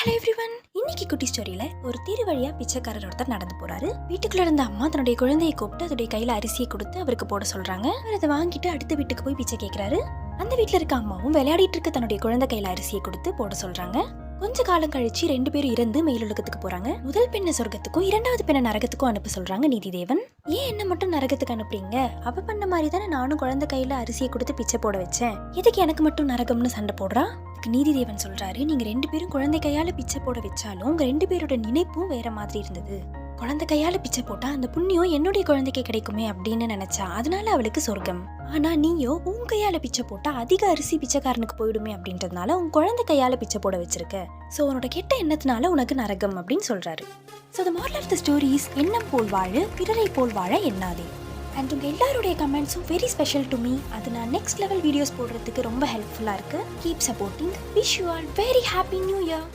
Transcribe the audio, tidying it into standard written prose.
Hello everyone. இன்னைக்கு குட்டி ஸ்டோரியில ஒரு தெரு வழியா பிச்சைக்காரர் ஒருத்தர் நடந்து போறாரு. வீட்டுக்குள்ள இருந்த அம்மா தன்னுடைய குழந்தையை கூப்பிட்டு அதோடைய கையில அரிசியை கொடுத்து அவருக்கு போட சொல்றாங்க. அவர் அதை வாங்கிட்டு அடுத்த வீட்டுக்கு போய் பிச்சை கேட்கிறாரு. அந்த வீட்டுல இருக்க அம்மாவும் விளையாடிட்டு இருக்க தன்னுடைய குழந்தை கையில அரிசியை கொடுத்து போட சொல்றாங்க. கொஞ்ச காலம் கழிச்சு 2 பேரும் இறந்து மேலுலகத்துக்கு போறாங்க. முதல் பெண்ணை சொர்க்கத்துக்கும் இரண்டாவது பெண்ணை நரகத்துக்கும் அனுப்ப சொல்றாங்க நீதிதேவன். ஏன் என்ன மட்டும் நரகத்துக்கு அனுப்புறீங்க? அவ பண்ண மாதிரி தானே நானும் குழந்தை கையில அரிசியை கொடுத்து பிச்சை போட வச்சேன். எதுக்கு எனக்கு மட்டும் நரகம்னு சண்டை போடுறா? நீதிதேவன் சொல்றாரு, நீங்க 2 பேரும் குழந்தை கையால பிச்சை போட வச்சாலும் உங்க 2 பேரோட நினைப்பும் வேற மாதிரி இருந்தது. குழந்தை கையால பிச்சை போட்டா அந்த புண்ணியம் என்னுடைய குழந்தைக்கு கிடைக்குமே அப்படின்னு நினைச்சா, அதனால அவளுக்கு சொர்க்கம். ஆனா நீயோ உன் கையால பிச்சை போட்டா அதிக அரிசி பிச்சைக்காரனுக்கு போயிடுமே அப்படின்றதுனால உன் குழந்தை கையால பிச்சை போட வச்சிருக்க. சோ உன்னோட கெட்ட எண்ணத்தினால உனக்கு நரகம் அப்படின்னு சொல்றாரு. So the moral of the story is எண்ணம் போல் வாழு, பிறரை போல் வாழ எண்ணாதே. அண்ட் உங்க எல்லாருடைய கமெண்ட்ஸும் வெரி ஸ்பெஷல் டு மீ. அது நான் நெக்ஸ்ட் லெவல் வீடியோஸ் போடுறதுக்கு ரொம்ப ஹெல்ப்ஃபுல்லா இருக்கு. Keep supporting. Wish you all very happy new year.